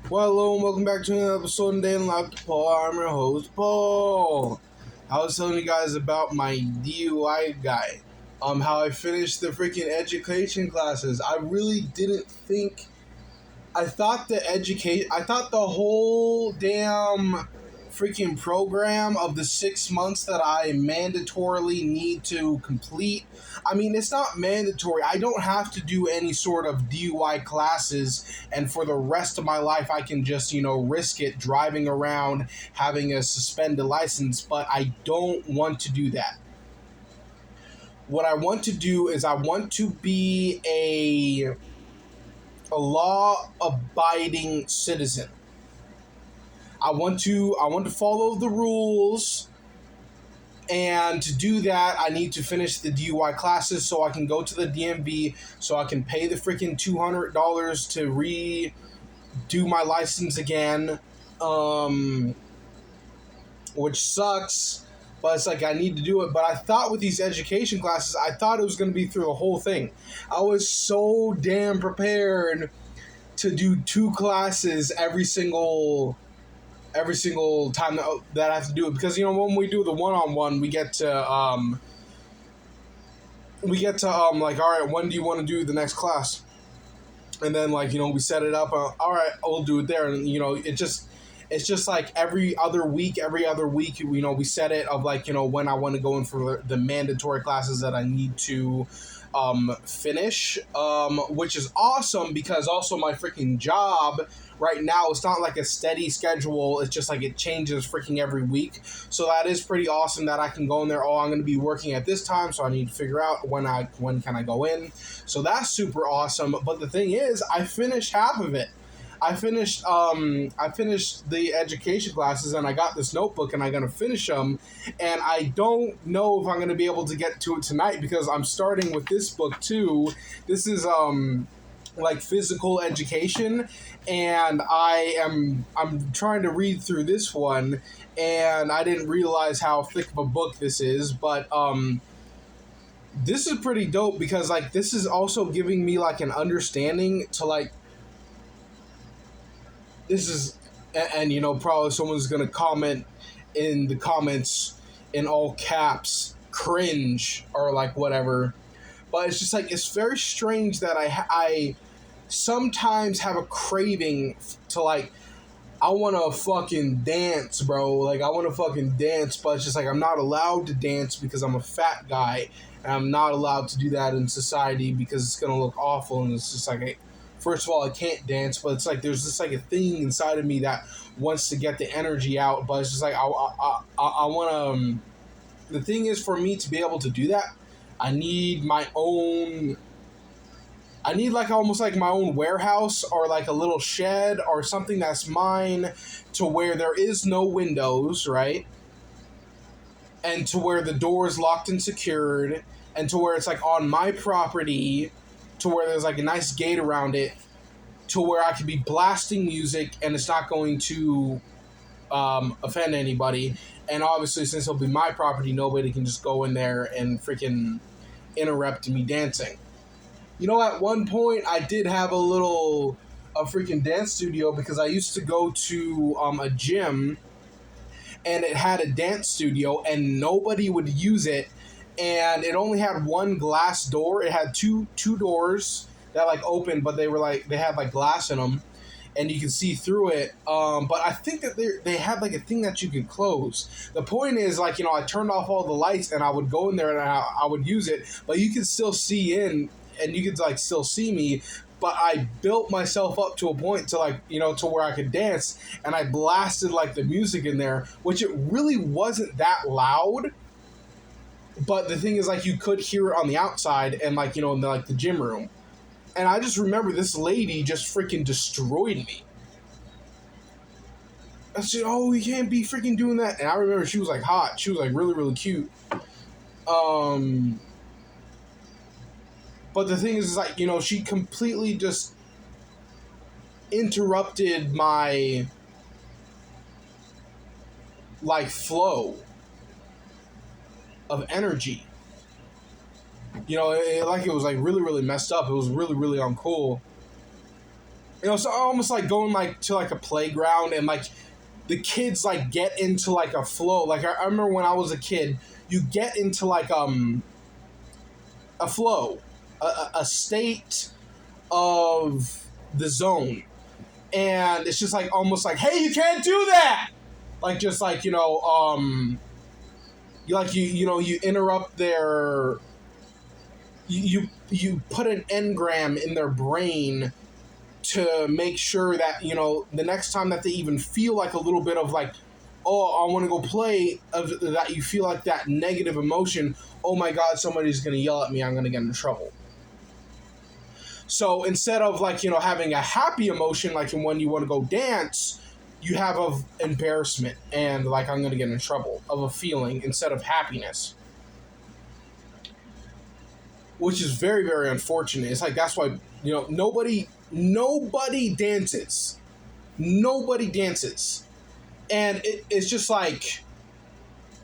Well, hello and welcome back to another episode of Day in Life with Paul. I'm your host, Paul. I was telling you guys about my DUI guy. How I finished the freaking education classes. I really didn't think. I thought the whole damn freaking program of the 6 months that I mandatorily need to complete. I mean, it's not mandatory. I don't have to do any sort of DUI classes, and for the rest of my life, I can just, risk it driving around having a suspended license, but I don't want to do that. What I want to do is I want to be a law abiding citizen. I want to follow the rules, and to do that I need to finish the DUI classes so I can go to the DMV, so I can pay the freaking $200 to redo my license again. Which sucks, but it's like I need to do it. But I thought with these education classes, I thought it was going to be through the whole thing. I was so damn prepared to do two classes every single time that I have to do it, because when we do the one-on-one, we get to like, all right, when do you want to do the next class? And then, like, we set it up, all right, we'll do it there. And it's just like every other week, we set it of, like, when I want to go in for the mandatory classes that I need to finish, which is awesome, because also my freaking job right now, it's not like a steady schedule. It's just like it changes freaking every week. So that is pretty awesome that I can go in there. Oh, I'm going to be working at this time, so I need to figure out when can I go in. So that's super awesome. But the thing is, I finished half of it. I finished the education classes, and I got this notebook, and I'm gonna finish them, and I don't know if I'm gonna be able to get to it tonight, because I'm starting with this book too. This is like physical education, and I'm trying to read through this one, and I didn't realize how thick of a book this is, but this is pretty dope, because like this is also giving me like an understanding to, like, this is, and probably someone's gonna comment in the comments in all caps, cringe, or like whatever, but it's just like, it's very strange that I sometimes have a craving to, like, I want to fucking dance, bro. Like, I want to fucking dance, but it's just like I'm not allowed to dance because I'm a fat guy, and I'm not allowed to do that in society because it's gonna look awful. And it's just like, first of all, I can't dance, but it's like there's just like a thing inside of me that wants to get the energy out. But it's just like I want to. The thing is, for me to be able to do that, I need my own. I need like almost like my own warehouse, or like a little shed or something that's mine, to where there is no windows, right? And to where the door is locked and secured, and to where it's like on my property, to where there's like a nice gate around it, to where I could be blasting music and it's not going to offend anybody. And obviously, since it'll be my property, nobody can just go in there and freaking interrupt me dancing. At one point, I did have a freaking dance studio, because I used to go to a gym, and it had a dance studio, and nobody would use it, and it only had one glass door. It had two doors that like opened, but they had like glass in them, and you could see through it. But I think that they had like a thing that you could close. The point is, like, I turned off all the lights, and I would go in there, and I would use it, but you could still see in, and you could like still see me. But I built myself up to a point to, like, to where I could dance, and I blasted like the music in there, which it really wasn't that loud. But the thing is, like, you could hear it on the outside, and like, in the gym room. And I just remember this lady just freaking destroyed me. I said, "Oh, you can't be freaking doing that." And I remember she was like hot. She was like really, really cute. But the thing is, like, she completely just interrupted my, like, flow of energy. Like, it was like really, really messed up. It was really, really uncool. So almost like going like to like a playground and like the kids like get into like a flow. Like I remember when I was a kid, you get into like a flow, a state of the zone, and it's just like almost like, hey, you can't do that. Like just like you interrupt their you put an engram in their brain to make sure that the next time that they even feel like a little bit of like, oh, I want to go play, of that you feel like that negative emotion, oh my god, somebody's gonna yell at me, I'm gonna get in trouble. So instead of like having a happy emotion like when you want to go dance, you have of embarrassment and like I'm gonna get in trouble of a feeling instead of happiness, which is very, very unfortunate. It's like that's why nobody dances. Nobody dances. And it's just like,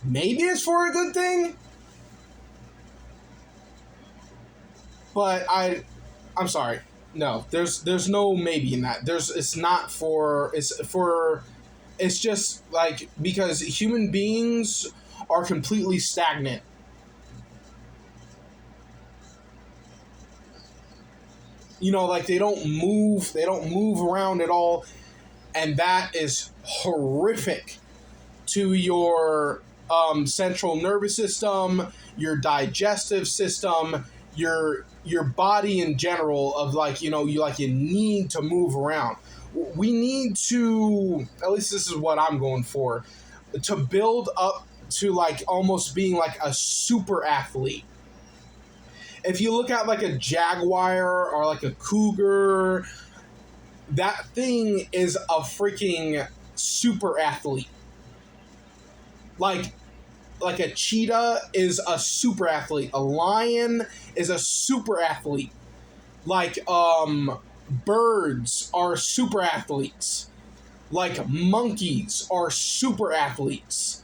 maybe it's for a good thing, but I'm sorry. No, there's no maybe in that. It's just like, because human beings are completely stagnant. Like they don't move around at all, and that is horrific to your central nervous system, your digestive system, your body in general. Of like you need to move around. We need to, at least this is what I'm going for, to build up to like almost being like a super athlete. If you look at like a jaguar or like a cougar, that thing is a freaking super athlete. Like a cheetah is a super athlete. A lion is a super athlete. Like birds are super athletes. Like monkeys are super athletes.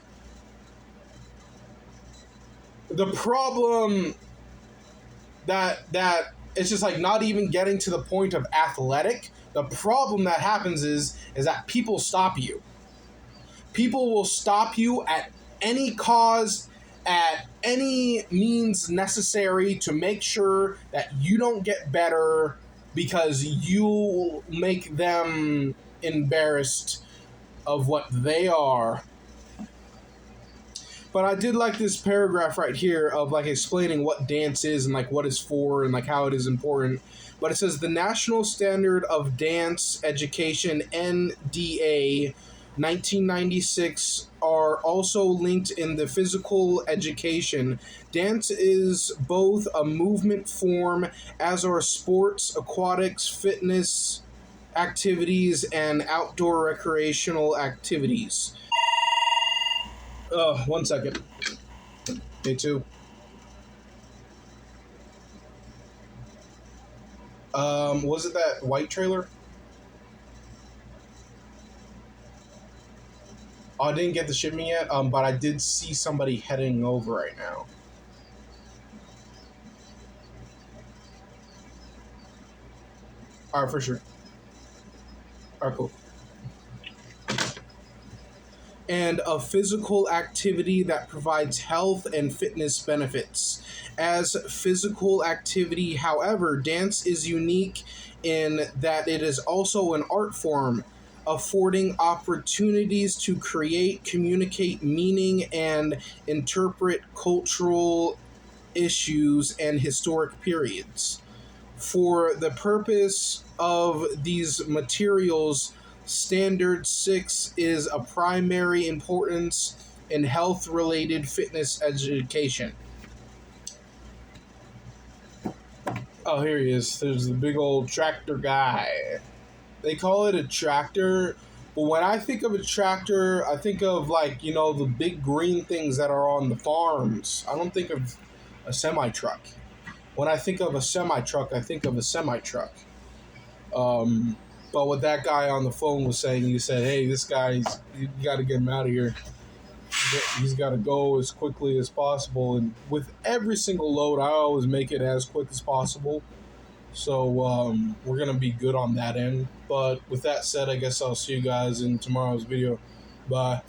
The problem that it's just like not even getting to the point of athletic. The problem that happens is that people stop you. People will stop you at any cause, at any means necessary to make sure that you don't get better, because you make them embarrassed of what they are. But I did like this paragraph right here of like explaining what dance is and like what it's for and like how it is important. But it says the National Standard of Dance Education, NDA 1996, are also linked in the physical education. Dance is both a movement form, as are sports, aquatics, fitness activities, and outdoor recreational activities. 1 second. Me too. Was it that white trailer? Oh, I didn't get the shipment yet, but I did see somebody heading over right now. Alright, for sure. Alright, cool. And a physical activity that provides health and fitness benefits. As physical activity, however, dance is unique in that it is also an art form, affording opportunities to create, communicate meaning, and interpret cultural issues and historic periods. For the purpose of these materials, Standard 6 is a primary importance in health-related fitness education. Oh, here he is. There's the big old tractor guy. They call it a tractor, but when I think of a tractor, I think of like, the big green things that are on the farms. I don't think of a semi-truck. When I think of a semi-truck, I think of a semi-truck. But what that guy on the phone was saying, he said, hey, this guy, you got to get him out of here. He's got to go as quickly as possible. And with every single load, I always make it as quick as possible. So we're gonna be good on that end. But with that said, I guess I'll see you guys in tomorrow's video. Bye.